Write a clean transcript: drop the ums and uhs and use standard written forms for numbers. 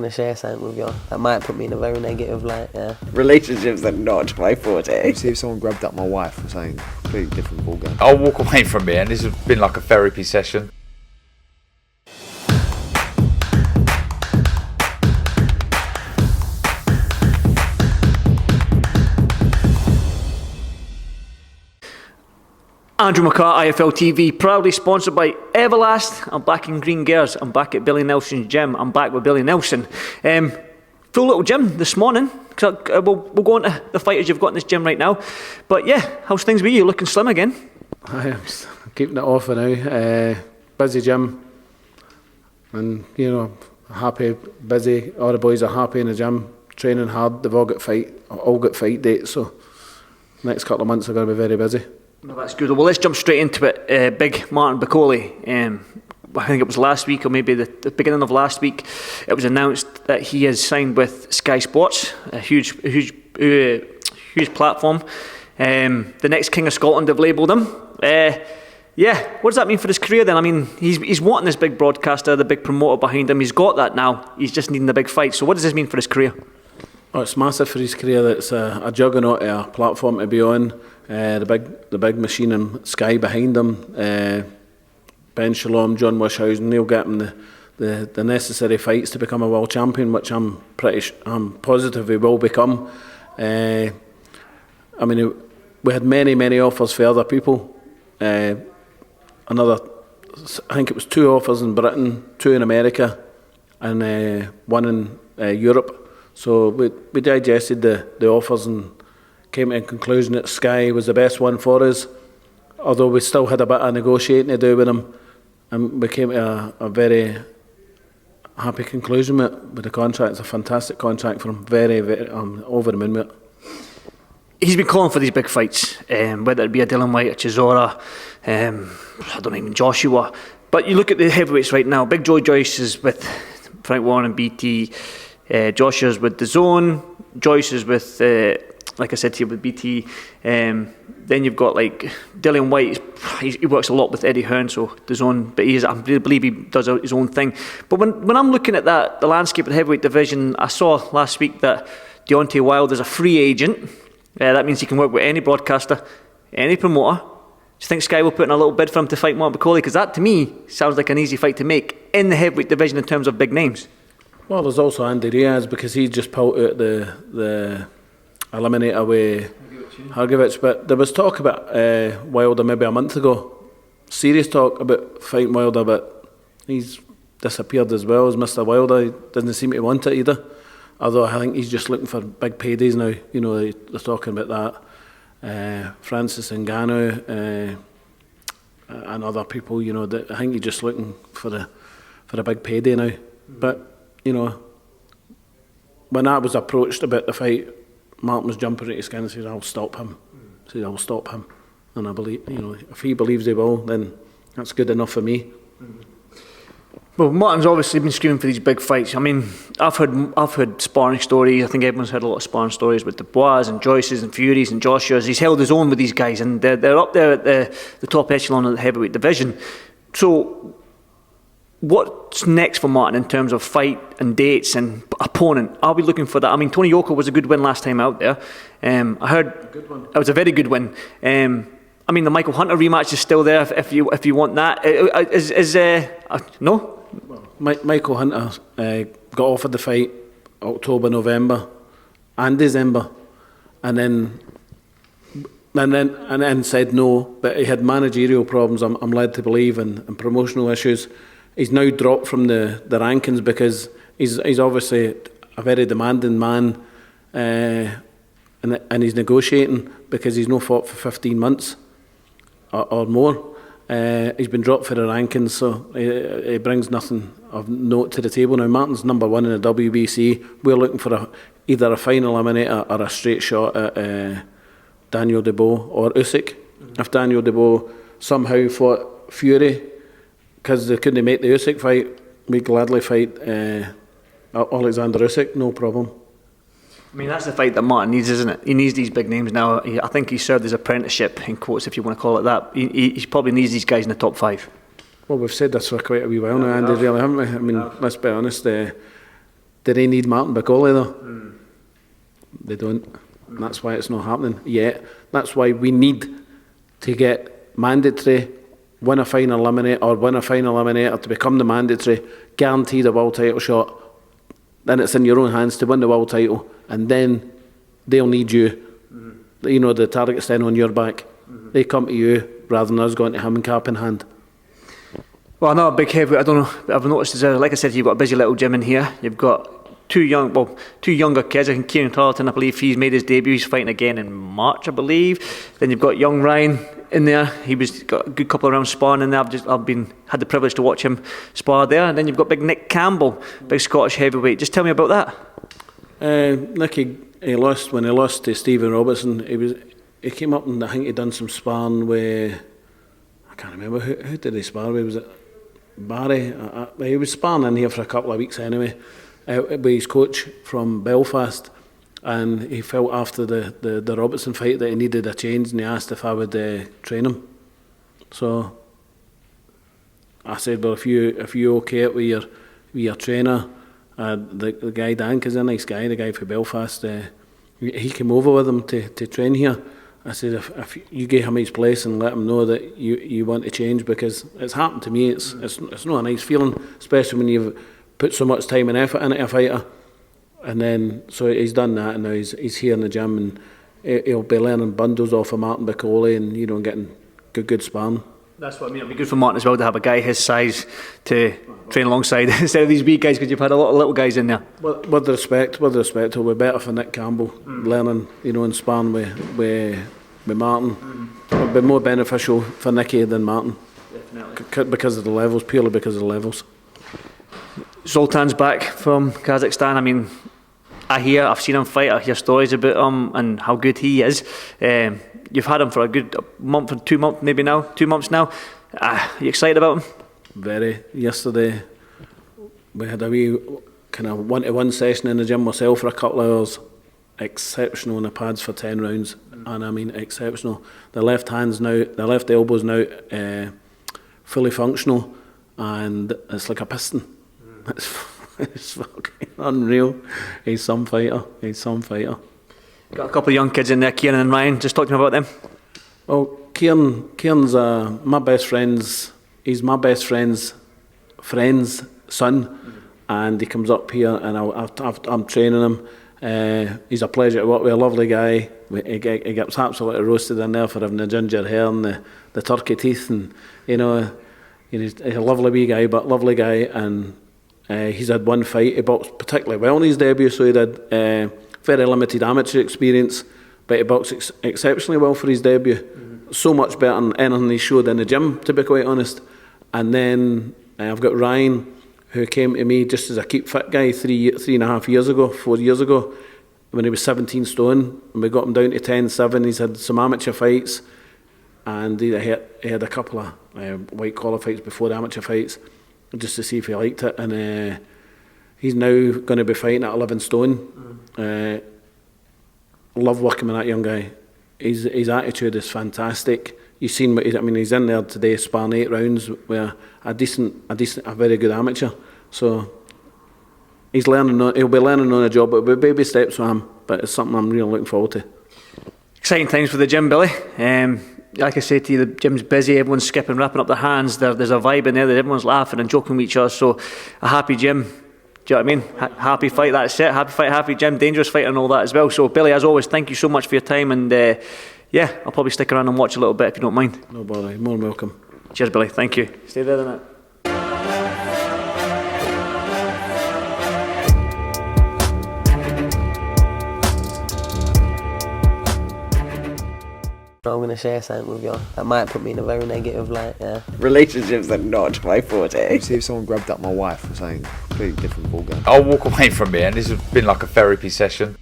to share something with you. That might put me in a very negative light, yeah. Relationships are not my forte. See if someone grabbed up my wife or something completely different ballgame. I'll walk away from here, and this has been like a therapy session. Andrew McCART, IFL TV, proudly sponsored by Everlast. I'm back in Green Gears. I'm back at Billy Nelson's gym. I'm back with Billy Nelson. Full little gym this morning. We'll go on to the fighters you've got in this gym right now. But yeah, how's things with you? You're looking slim again. I am keeping it off for now. Busy gym. And, happy, busy. All the boys are happy in the gym. Training hard. They've all got fight dates. So next couple of months are going to be very busy. No, that's good. Well, let's jump straight into it. Big Martin Bakole. I think it was last week, or maybe the beginning of last week, it was announced that he has signed with Sky Sports, a huge platform. The next King of Scotland, have labelled him. What does that mean for his career then? I mean, he's wanting this big broadcaster, the big promoter behind him. He's got that now. He's just needing the big fight. So what does this mean for his career? Oh, it's massive for his career. It's a juggernaut, a platform to be on. The big machine and Sky behind him. Ben Shalom, John Wishausen, they'll get him the necessary fights to become a world champion, which I'm positive he will become. We had many offers for other people. I think it was 2 offers in Britain, 2 in America, and 1 in Europe. So we digested the offers and came to a conclusion that Sky was the best one for us, although we still had a bit of negotiating to do with him, and we came to a very happy conclusion with the contract. It's a fantastic contract for him, very over the moon with it. He's been calling for these big fights, whether it be a Dylan White, a Chisora, I don't know, even Joshua. But you look at the heavyweights right now. Big Joe Joyce is with Frank Warren and BT. Joshua's with DAZN. Joyce is with, like I said to you, with BT. Then you've got like Dylan White. He works a lot with Eddie Hearn, so DAZN. But I believe he does his own thing. But when I'm looking at the landscape of the heavyweight division, I saw last week that Deontay Wilder is a free agent. That means he can work with any broadcaster, any promoter. Do you think Sky will put in a little bid for him to fight Martin Bakole? Because that, to me, sounds like an easy fight to make in the heavyweight division in terms of big names. Well, there's also Andy Diaz, because he just pulled out the eliminator with Hrgovic. But there was talk about Wilder maybe a month ago. Serious talk about fighting Wilder, but he's disappeared as well as Mr. Wilder. He doesn't seem to want it either. Although I think he's just looking for big paydays now. They're talking about that. Francis Ngannou and other people. I think he's just looking for a big payday now. But when I was approached about the fight, Martin was jumping at his skin and said, "I'll stop him." I'll stop him, and I believe, if he believes he will, then that's good enough for me. Well, Martin's obviously been screaming for these big fights. I mean, I've heard sparring stories. I think everyone's heard a lot of sparring stories with Dubois and Joyces and Furies and Joshua's. He's held his own with these guys, and they're up there at the top echelon of the heavyweight division. So, what's next for Martin in terms of fight and dates and opponent? Are we looking for that? I mean, Tony Yoka was a good win last time out there. I heard it was a very good win. I mean, the Michael Hunter rematch is still there if you want that. No? Well, Michael Hunter got offered the fight October, November and December, and then said no, but he had managerial problems, I'm led to believe, and promotional issues. He's now dropped from the rankings because he's obviously a very demanding man, and he's negotiating because he's no fought for 15 months or more. He's been dropped for the rankings, so he brings nothing of note to the table. Now, Martin's number 1 in the WBC. We're looking for either a final eliminator or a straight shot at Daniel Dubois or Usyk. If Daniel Dubois somehow fought Fury, because they couldn't make the Usyk fight, we'd gladly fight Alexander Usyk, no problem. I mean, that's the fight that Martin needs, isn't it? He needs these big names now. I think he served his apprenticeship, in quotes, if you want to call it that. He probably needs these guys in the top 5. Well, we've said this for quite a wee while now, Andy, really, haven't we? I mean, let's be honest, the Do they need Martin Bakole though? They don't. That's why it's not happening yet. That's why we need to get mandatory, win a final eliminator to become the mandatory, guaranteed a world title shot. Then it's in your own hands to win the world title, and then they'll need you. You know, the target's then on your back. They come to you rather than us going to him and cap in hand. Well, another big heavyweight, I don't know, I've noticed is, like I said, you've got a busy little gym in here. You've got two younger kids. I think Kieran Tarleton, I believe he's made his debut. He's fighting again in March, I believe. Then you've got young Ryan in there. He was got a good couple of rounds sparring in there. I've had the privilege to watch him spar there. And then you've got big Nick Campbell, big Scottish heavyweight. Just tell me about that. Nicky, when he lost to Stephen Robertson, he came up and I think he'd done some sparring with, I can't remember who did he spar with. Was it Barry? He was sparring in here for a couple of weeks anyway, with his coach from Belfast, and he felt after the Robertson fight that he needed a change, and he asked if I would train him. So I said, well, if you okay it with your trainer, the guy Dank is a nice guy, the guy from Belfast. He came over with him to train here. I said, if you gave him his place and let him know that you want to change, because it's happened to me. It's not a nice feeling, especially when you've put so much time and effort into a fighter. And then so he's done that, and now he's here in the gym, and he'll be learning bundles off of Martin Bakole, and getting good sparring. That's what I mean. It'd be good for Martin as well to have a guy his size to train alongside instead of these wee guys, because you've had a lot of little guys in there. Well, with respect, it'll be better for Nick Campbell learning, and sparring with Martin. It'll be more beneficial for Nicky than Martin. Definitely. Because of the levels, purely because of the levels. Zoltan's back from Kazakhstan. I mean, I've seen him fight, I hear stories about him and how good he is. You've had him for a good month or 2 months, maybe now, 2 months now. Are you excited about him? Very. Yesterday, we had a wee kind of 1-to-1 session in the gym myself for a couple of hours. Exceptional on the pads for 10 rounds, and I mean exceptional. The left elbow's now fully functional, and it's like a piston. It's fucking unreal. He's some fighter. Got a couple of young kids in there, Kieran and Ryan. Just talking about them. Well, Kieran's my best friend's. He's my best friend's son, and he comes up here, and I'm training him. He's a pleasure to work with. A lovely guy. He gets absolutely roasted in there for having the ginger hair and the turkey teeth, and he's a lovely wee guy, lovely guy, and he's had one fight. He boxed particularly well in his debut, so he did. Very limited amateur experience, but he boxed exceptionally well for his debut. So much better than anything he showed in the gym, to be quite honest. And then I've got Ryan, who came to me just as a keep fit guy 4 years ago, when he was 17 stone, and we got him down to 10-7. He's had some amateur fights, and he had a couple of white collar fights before the amateur fights, just to see if he liked it. And he's now going to be fighting at 11 stone. Love working with that young guy. His attitude is fantastic. You've seen he's in there today sparring 8 rounds with a very good amateur. So he'll be learning on the job. It'll be baby steps for him, but it's something I'm really looking forward to. Exciting times for the gym, Billy. Like I say to you, the gym's busy, everyone's skipping, wrapping up their hands. There's a vibe in there that everyone's laughing and joking with each other. So a happy gym. Do you know what I mean? Happy fight, that's it. Happy fight, happy gym, dangerous fight and all that as well. So Billy, as always, thank you so much for your time, and I'll probably stick around and watch a little bit if you don't mind. No bother, more than welcome. Cheers, Billy, thank you. Stay there, then. I'm going to share something with you that might put me in a very negative light, yeah. Relationships are not my forte. See if someone grabbed up my wife or something, completely different ballgame. I'll walk away from here, and this has been like a therapy session.